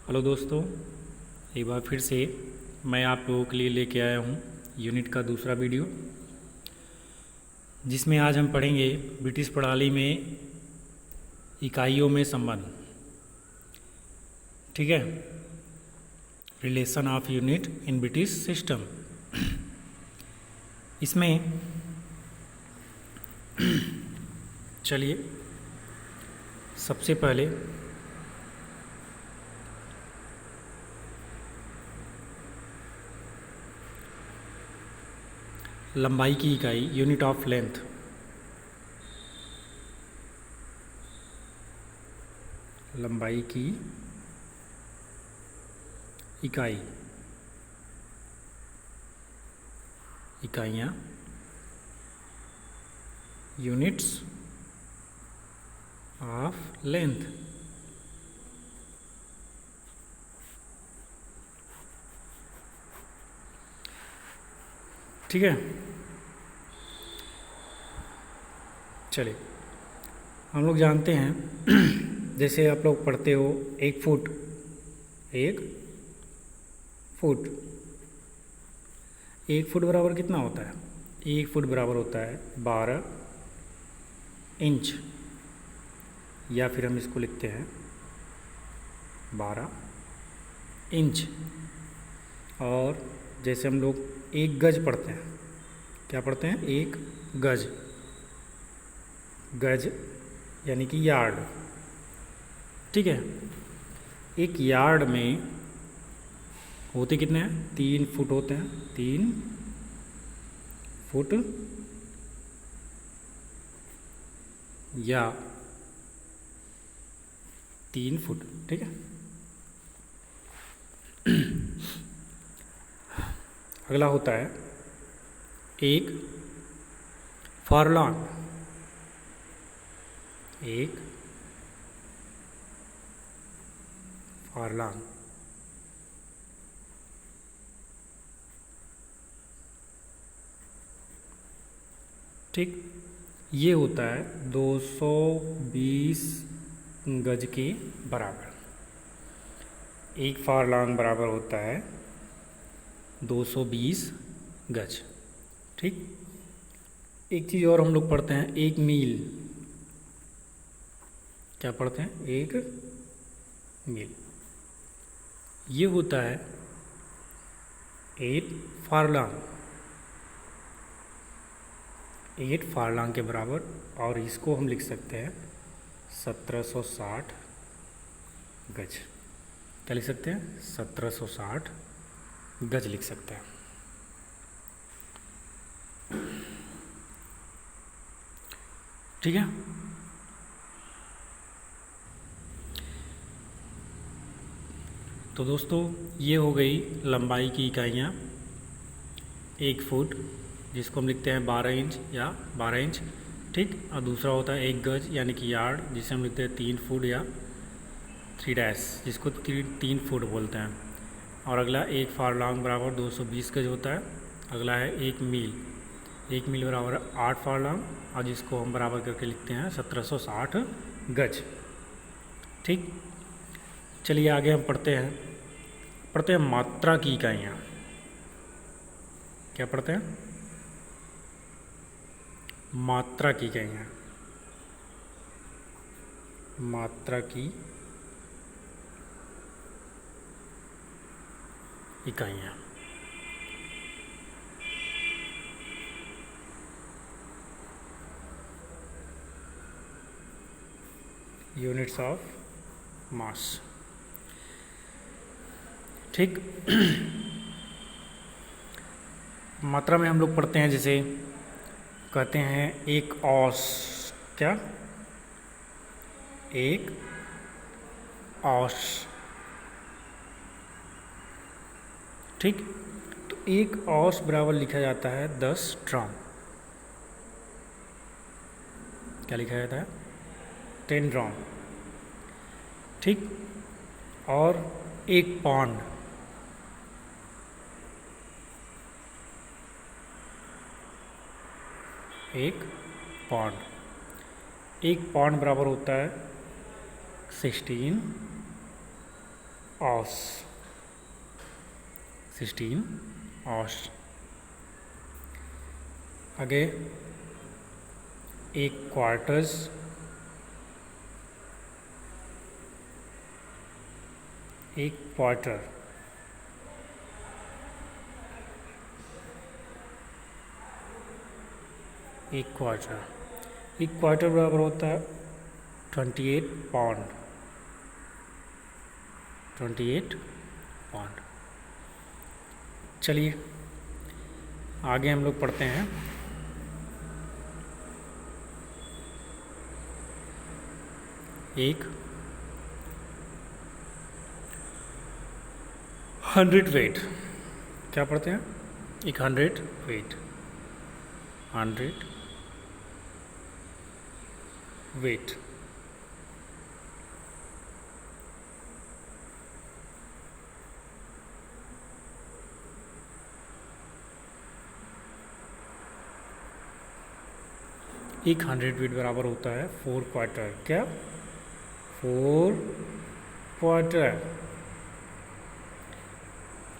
Hello दोस्तों, एक बार फिर से मैं आप लोगों के लिए लेके आया हूँ यूनिट का दूसरा वीडियो, जिसमें आज हम पढ़ेंगे ब्रिटिश प्रणाली में इकाइयों में संबंध। ठीक है, relation of unit in British system. इसमें चलिए सबसे पहले लंबाई की इकाई, यूनिट ऑफ लेंथ। लंबाई की इकाई, इकाइयाँ, यूनिट्स ऑफ लेंथ। ठीक है, चलिए हम लोग जानते हैं जैसे आप लोग पढ़ते हो 1 फुट, 1 फुट, 1 फुट बराबर कितना होता है? 1 फुट बराबर होता है 12 इंच, या फिर हम इसको लिखते हैं 12 इंच। और जैसे हम लोग 1 गज पढ़ते हैं, क्या पढ़ते हैं? 1 गज, गज यानी कि यार्ड। ठीक है, एक यार्ड में होते कितने हैं? 3 फुट होते हैं, 3 फुट या 3 फुट। ठीक है, अगला होता है 1 फरलॉन्ग। 1 फरलॉन्ग, ठीक, ये होता है 220 गज के बराबर। 1 फरलॉन्ग बराबर होता है 220 गज। ठीक, एक चीज़ और हम लोग पढ़ते हैं, 1 मील। क्या पढ़ते हैं? 1 मील, ये होता है 8 फरलॉन्ग, 8 फरलॉन्ग के बराबर। और इसको हम लिख सकते हैं 1760 गज। क्या लिख सकते हैं? 1760 गज लिख सकते हैं। ठीक है, तो दोस्तों ये हो गई लंबाई की इकाइयाँ। 1 फुट जिसको हम लिखते हैं 12 इंच या 12 इंच। ठीक, और दूसरा होता है 1 गज यानी कि यार्ड, जिसे हम लिखते हैं 3 फुट या 3 डैश, जिसको 3 फुट बोलते हैं। और अगला 1 फरलॉन्ग बराबर 220 गज होता है। अगला है 1 मील, 1 मील बराबर 8 फरलॉन्ग, और जिसको हम बराबर करके लिखते हैं 1760 गज। ठीक, चलिए आगे हम पढ़ते हैं मात्रा की इकाइयाँ। क्या पढ़ते हैं? मात्रा की इकाइयाँ, मात्रा की इकाइयाँ। Units of mass. ठीक, मात्रा में हम लोग पढ़ते हैं, जैसे कहते हैं 1 औंस। क्या? 1 औंस। ठीक, तो 1 औंस बराबर लिखा जाता है 10 ड्राम। क्या लिखा जाता है? 10 ड्राम। ठीक, और 1 पाउंड, 1 पाउंड, 1 पाउंड बराबर होता है 16 ऑस, 16 ऑस। आगे एक क्वार्टर्स, एक क्वार्टर, एक क्वार्टर। एक क्वार्टर बराबर होता है 28 पाउंड, 28 पाउंड। चलिए आगे हम लोग पढ़ते हैं। एक 100 वेट, क्या पढ़ते हैं? एक 100 वेट, 100 वेट। एक 100 वेट बराबर होता है 4 क्वार्टर। क्या? 4 क्वार्टर।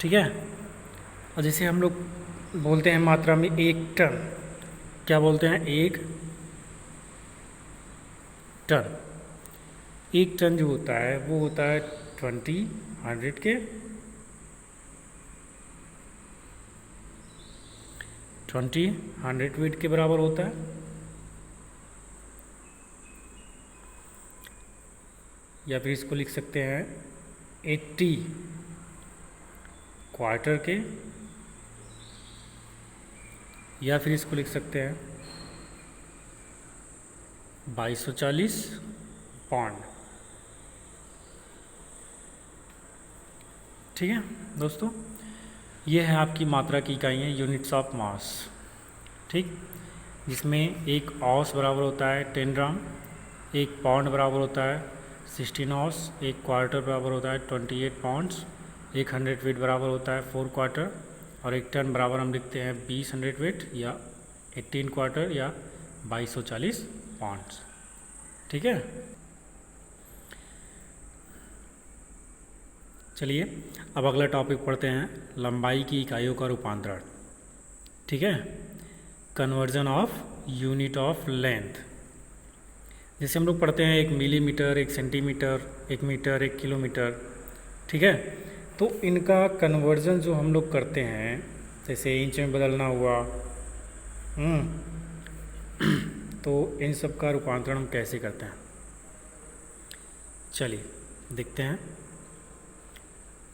ठीक है। और जैसे हम लोग बोलते हैं मात्रा में 1 टन, क्या बोलते हैं? 1 टन। 1 टन जो होता है वो होता है 20 100 के 20 100 वेट के बराबर होता है। या फिर इसको लिख सकते हैं 80 क्वार्टर के, या फिर इसको लिख सकते हैं 2240 पाउंड। ठीक है दोस्तों, ये है आपकी मात्रा की इकाइयाँ, यूनिट्स ऑफ मास। ठीक, जिसमें एक औस बराबर होता है 10 ग्राम, एक पाउंड बराबर होता है 16 औस, एक क्वार्टर बराबर होता है 28 पाउंड्स, एक 100 वेट बराबर होता है 4 क्वार्टर, और एक टन बराबर हम लिखते हैं 20 100 वेट या 18 क्वार्टर या 2240 पाउंड्स। ठीक है। चलिए अब अगला टॉपिक पढ़ते हैं, लंबाई की इकाइयों का रूपांतरण। ठीक है, conversion of unit of length. जैसे हम लोग पढ़ते हैं 1 मिलीमीटर, 1 सेंटीमीटर, 1 मीटर, 1 किलोमीटर। ठीक है, तो इनका कन्वर्जन जो हम लोग करते हैं, जैसे इंच में बदलना हुआ, तो इन सब का रूपांतरण हम कैसे करते हैं, चलिए देखते हैं।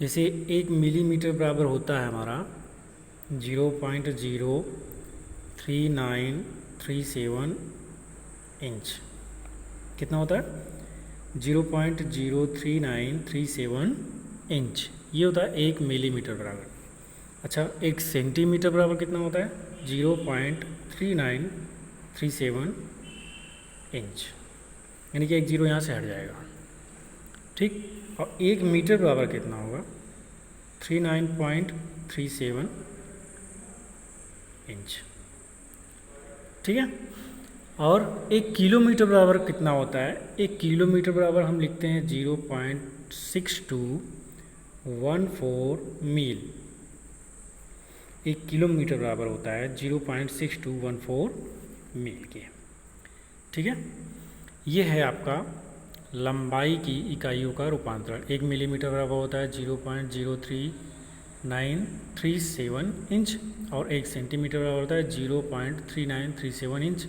जैसे 1 मिलीमीटर बराबर होता है हमारा 0.03937 इंच। कितना होता है? 0.03937 इंच। ये होता है 1 मिलीमीटर बराबर। अच्छा, 1 सेंटीमीटर बराबर कितना होता है? 0.3937 इंच, यानी कि एक जीरो यहाँ से हट जाएगा। ठीक, और 1 मीटर बराबर कितना होगा? 39.37 इंच। ठीक है, और 1 किलोमीटर बराबर कितना होता है? 1 किलोमीटर बराबर हम लिखते हैं 0.6214 मील। 1 किलोमीटर बराबर होता है 0.6214 मील के। ठीक है, ये है आपका लंबाई की इकाइयों का रूपांतरण। 1 मिलीमीटर बराबर होता है 0.03937 इंच, और 1 सेंटीमीटर बराबर होता है 0.3937 इंच।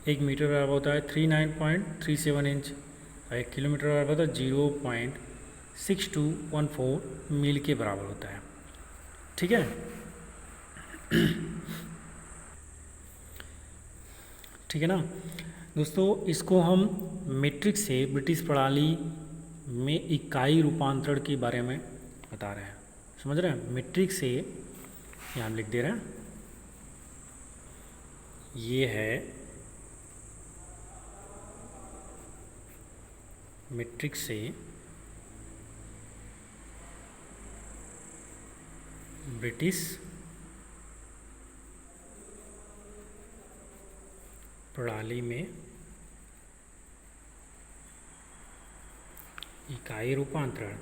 1 मीटर बराबर होता है 39.37 इंच, और 1 किलोमीटर बराबर होता है 0.6214 मील के बराबर होता है। ठीक है। ठीक है ना दोस्तों, इसको हम मीट्रिक से ब्रिटिश प्रणाली में इकाई रूपांतरण के बारे में बता रहे हैं। समझ रहे हैं? मीट्रिक से यहाँ हम लिख दे रहे हैं, ये है मीट्रिक से ब्रिटिश प्रणाली में इकाई रूपांतरण।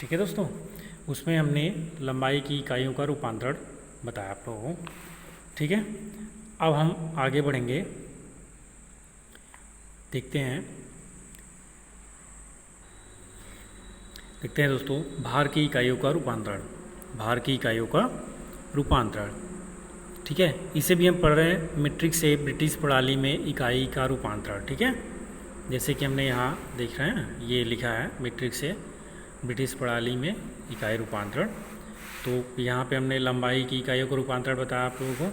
ठीक है दोस्तों, उसमें हमने लंबाई की इकाइयों का रूपांतरण बताया आप लोगों को। ठीक है, अब हम आगे बढ़ेंगे, देखते हैं दोस्तों भार की इकाइयों का रूपांतरण। भार की इकाइयों का रूपांतरण, ठीक है, इसे भी हम पढ़ रहे हैं मीट्रिक से ब्रिटिश प्रणाली में इकाई का रूपांतरण। ठीक है, जैसे कि हमने यहाँ देख रहे हैं, ये लिखा है मीट्रिक से ब्रिटिश प्रणाली में इकाई रूपांतरण। तो यहाँ पे हमने लंबाई की इकाइयों का रूपांतरण बताया आप लोगों को,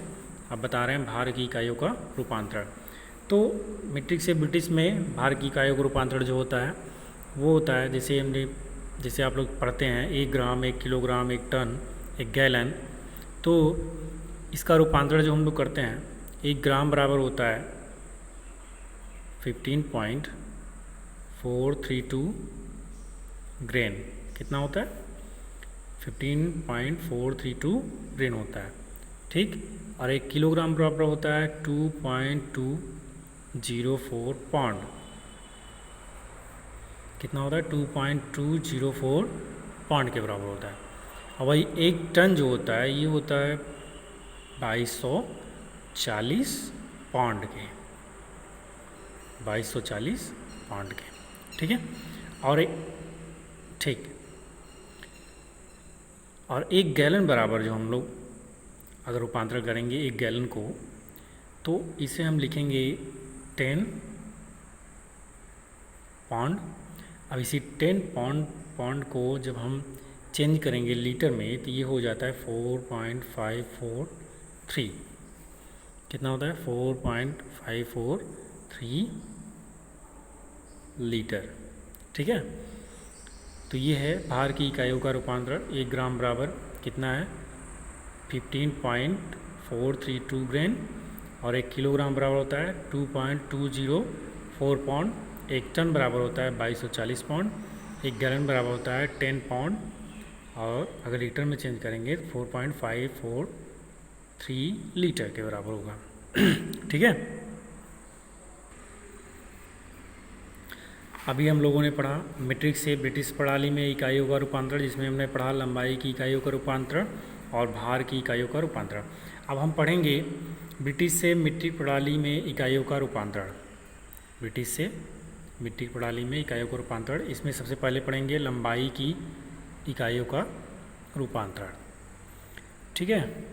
अब बता रहे हैं भार की इकाइयों का रूपांतरण। तो मीट्रिक से ब्रिटिश में भार की इकाइयों का रूपांतरण जो होता है वो होता है, जैसे आप लोग पढ़ते हैं 1 ग्राम, 1 किलोग्राम, 1 टन, 1 गैलन। तो इसका रूपांतरण जो हम लोग करते हैं, 1 ग्राम बराबर होता है 15.432 ग्रेन। कितना होता है? 15.432 ग्रेन होता है। ठीक, और 1 किलोग्राम बराबर होता है 2.204 पाउंड। कितना होता है? 2.204 पाउंड के बराबर होता है। और वही 1 टन जो होता है ये होता है 2240 पाउंड के, 2240 पाउंड के। ठीक है, और 1 गैलन बराबर जो हम लोग अगर रूपांतरण करेंगे 1 गैलन को, तो इसे हम लिखेंगे 10 पाउंड। अब इसी 10 पाउंड को जब हम चेंज करेंगे लीटर में तो ये हो जाता है 4.543। कितना होता है? 4.543 लीटर। ठीक है, तो ये है भार की इकाइयों का रूपांतरण। 1 ग्राम बराबर कितना है? 15.432 ग्रेन, और 1 किलोग्राम बराबर होता है 2.204 पाउंड। 1 टन बराबर होता है 2240 पाउंड। 1 गैलन बराबर होता है 10 पाउंड, और अगर लीटर में चेंज करेंगे 4.543 लीटर के बराबर होगा। ठीक है, अभी हम लोगों ने पढ़ा मीट्रिक से ब्रिटिश प्रणाली में इकाइयों का रूपांतरण, जिसमें हमने पढ़ा लंबाई की इकाइयों का रूपांतरण और भार की इकाइयों का रूपांतरण। अब हम पढ़ेंगे ब्रिटिश से मीट्रिक प्रणाली में इकाइयों का रूपांतरण। ब्रिटिश से मीट्रिक प्रणाली में इकाइयों का रूपांतरण, इसमें सबसे पहले पढ़ेंगे लंबाई की इकाइयों का रूपांतरण। ठीक है,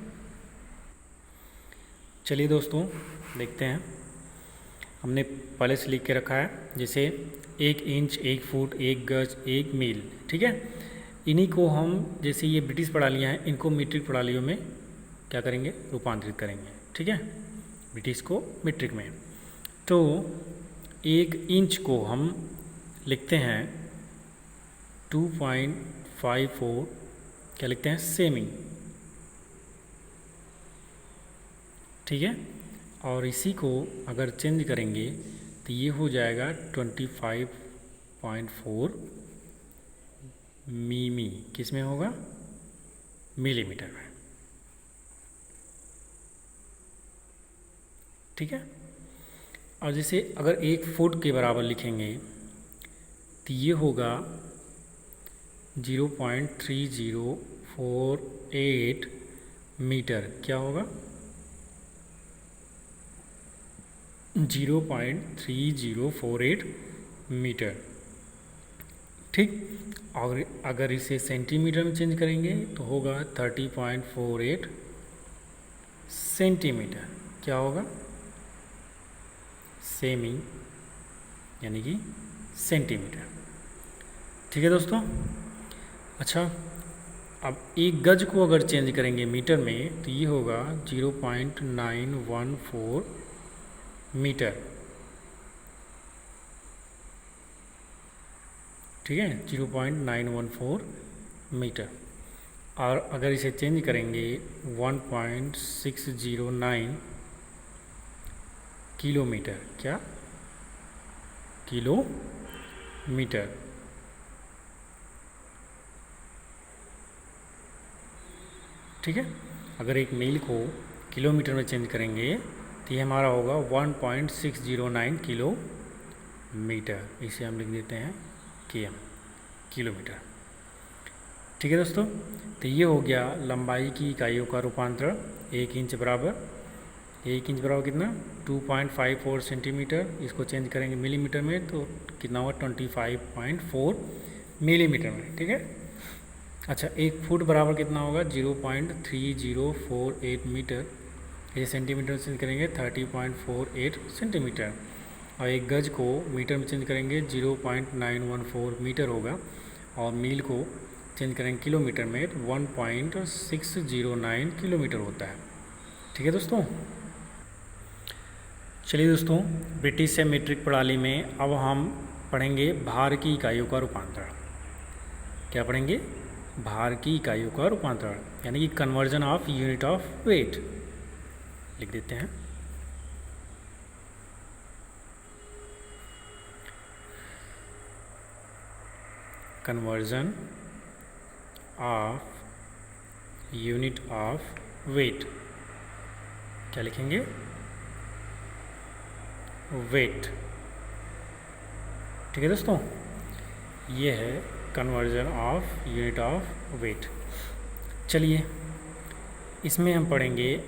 चलिए दोस्तों देखते हैं। हमने पहले से लिख के रखा है, जैसे 1 इंच, 1 फुट, 1 गज, 1 मील। ठीक है, इन्हीं को हम, जैसे ये ब्रिटिश प्रणालियाँ हैं, इनको मीट्रिक प्रणालियों में क्या करेंगे? रूपांतरित करेंगे। ठीक है, ब्रिटिश को मीट्रिक में। तो 1 इंच को हम लिखते हैं 2.54, क्या लिखते हैं? सेमी। ठीक है, और इसी को अगर चेंज करेंगे तो ये हो जाएगा 25.4 मिमी। किस में होगा? मिलीमीटर में। ठीक है, और जैसे अगर 1 फुट के बराबर लिखेंगे तो ये होगा 0.3048 मीटर। क्या होगा? 0.3048 मीटर। ठीक, और अगर इसे सेंटीमीटर में चेंज करेंगे तो होगा 30.48 सेंटीमीटर। क्या होगा? सेमी, यानी कि सेंटीमीटर। ठीक है दोस्तों, अच्छा, अब 1 गज को अगर चेंज करेंगे मीटर में तो ये होगा 0.914 मीटर। ठीक है, 0.914 मीटर। और अगर इसे चेंज करेंगे 1.609 किलोमीटर। क्या? किलोमीटर। ठीक है, अगर 1 मील को किलोमीटर में चेंज करेंगे तो ये हमारा होगा 1.609 किलोमीटर। इसे हम लिख देते हैं केएम, किलोमीटर। ठीक है दोस्तों, तो ये हो गया लंबाई की इकाइयों का रूपांतरण। 1 इंच बराबर, 1 इंच बराबर कितना 2.54 सेंटीमीटर। इसको चेंज करेंगे मिलीमीटर में तो कितना होगा 25.4 मिलीमीटर में। ठीक है, अच्छा 1 फुट बराबर कितना होगा 0.3048 मीटर। ये सेंटीमीटर में चेंज करेंगे 30.48 सेंटीमीटर। और 1 गज को मीटर में चेंज करेंगे 0.914 मीटर होगा। और मील को चेंज करेंगे किलोमीटर में 1.609 किलोमीटर होता है। ठीक है दोस्तों, चलिए दोस्तों, ब्रिटिश से मीट्रिक प्रणाली में अब हम पढ़ेंगे भार की इकाइयों का रूपांतरण। क्या पढ़ेंगे? भार की इकाइयों का रूपांतरण, यानी कि conversion of unit of weight. लिख देते हैं। Conversion of unit of weight. क्या लिखेंगे? वेट। ठीक है दोस्तों, ये है conversion of unit of weight. चलिए, इसमें हम पढ़ेंगे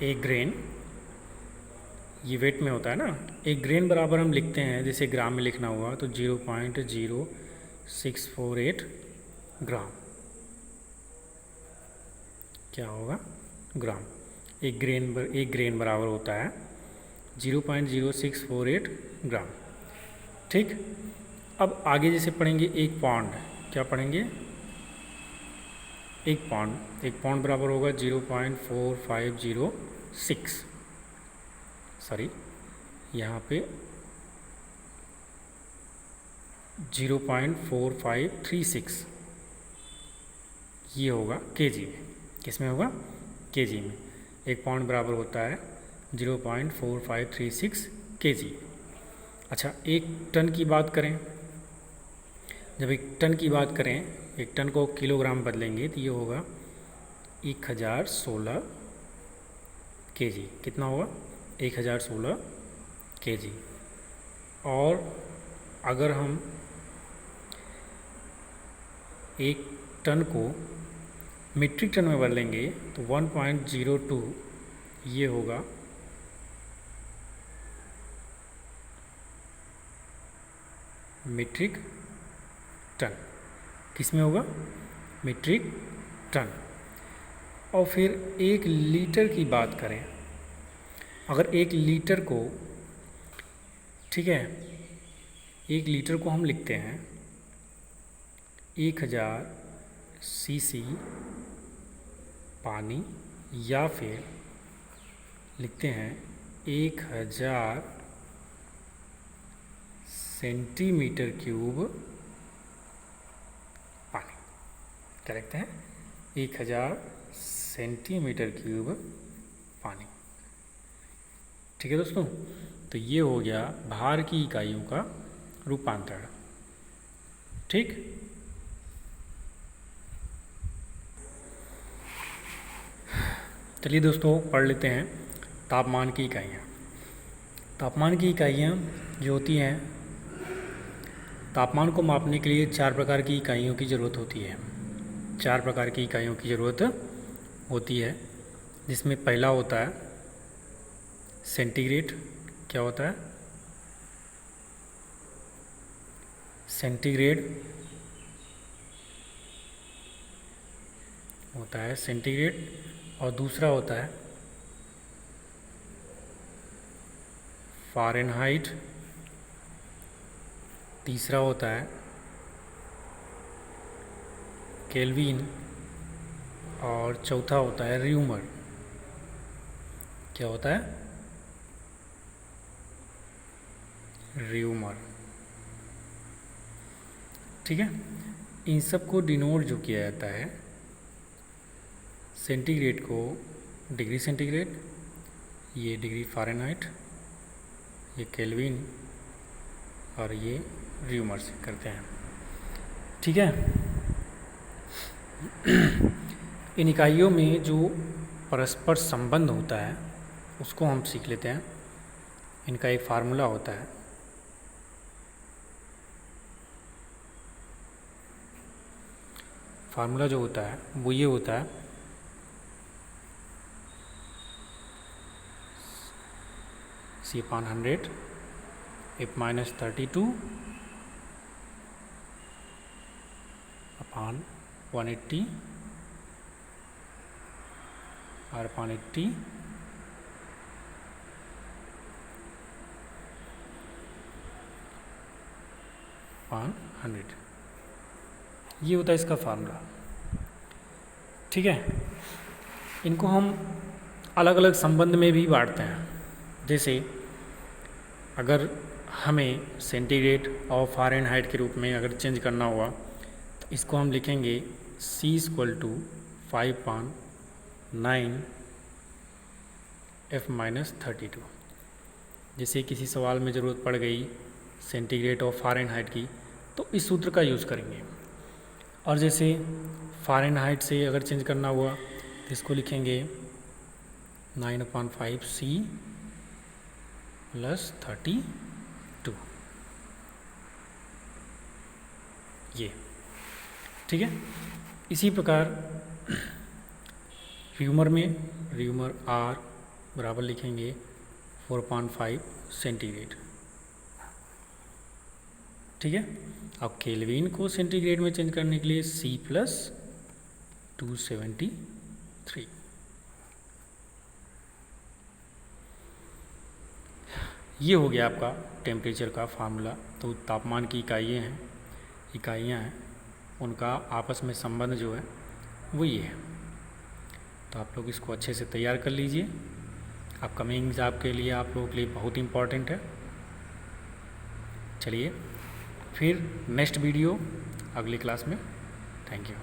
1 ग्रेन। ये वेट में होता है ना। 1 ग्रेन बराबर हम लिखते हैं, जैसे ग्राम में लिखना हुआ तो 0.0648 ग्राम। क्या होगा? ग्राम। 1 ग्रेन बराबर होता है 0.0648 ग्राम। ठीक, अब आगे जैसे पढ़ेंगे 1 पाउंड। क्या पढ़ेंगे? 1 पाउंड बराबर होगा 0.4506। सॉरी, यहाँ पे 0.4536 ये होगा केजी में। किस में होगा? केजी में। 1 पाउंड बराबर होता है 0.4536 केजी। अच्छा, 1 टन की बात करें। जब 1 टन की बात करें, 1 टन को किलोग्राम बदलेंगे तो ये होगा 1016 केजी। कितना होगा? 1016 केजी। और अगर हम 1 टन को मीट्रिक टन में बदलेंगे तो 1.02 ये होगा मीट्रिक टन। किस में होगा? Metric tonne. और फिर 1 लीटर की बात करें। अगर 1 लीटर को, ठीक है, 1 लीटर को हम लिखते हैं 1000 सीसी पानी, या फिर लिखते हैं 1000 सेंटीमीटर क्यूब पानी। क्या लिखते हैं? 1000 सेंटीमीटर क्यूब पानी। ठीक है दोस्तों, तो ये हो गया भार की इकाइयों का रूपांतरण। ठीक, चलिए दोस्तों, पढ़ लेते हैं तापमान की इकाइयाँ। तापमान की इकाइयाँ जो होती हैं, तापमान को मापने के लिए 4 प्रकार की इकाइयों की ज़रूरत होती है। 4 प्रकार की इकाइयों की ज़रूरत होती है, जिसमें पहला होता है सेंटीग्रेड। क्या होता है? सेंटीग्रेड होता है सेंटीग्रेड। और दूसरा होता है फ़ारेनहाइट। तीसरा होता है केल्विन। और चौथा होता है र्यूमर। क्या होता है? र्यूमर। ठीक है, इन सब को डिनोट जो किया जाता है, सेंटीग्रेड को डिग्री सेंटीग्रेड, ये डिग्री फ़ारेनहाइट, ये केल्विन, और ये र्यूमर से करते हैं। ठीक है, इन इकाइयों में जो परस्पर संबंध होता है उसको हम सीख लेते हैं। इनका एक फार्मूला होता है। फार्मूला जो होता है वो ये होता है C/100 F-32 upon 180 R/80 upon 100। ये होता है इसका फार्मूला। ठीक है, इनको हम अलग अलग संबंध में भी बांटते हैं। जैसे अगर हमें सेंटीग्रेड और फ़ारेनहाइट के रूप में अगर चेंज करना हुआ तो इसको हम लिखेंगे C = 5/9 F-32। जैसे किसी सवाल में ज़रूरत पड़ गई सेंटीग्रेड और फ़ारेनहाइट की तो इस सूत्र का यूज़ करेंगे। और जैसे फ़ारेनहाइट से अगर चेंज करना हुआ तो इसको लिखेंगे 9/5 C + 32। ये ठीक है। इसी प्रकार र्यूमर R बराबर लिखेंगे 4/5 सेंटीग्रेड। ठीक है। अब केल्विन को सेंटीग्रेड में चेंज करने के लिए C + 273। ये हो गया आपका टेम्परेचर का फार्मूला। तो तापमान की इकाइयाँ हैं, उनका आपस में संबंध जो है वो ये है। तो आप लोग इसको अच्छे से तैयार कर लीजिए। अपकमिंग एग्ज़ाम के लिए आप लोगों के लिए बहुत इम्पॉर्टेंट है। चलिए फिर नेक्स्ट वीडियो अगली क्लास में। Thank you.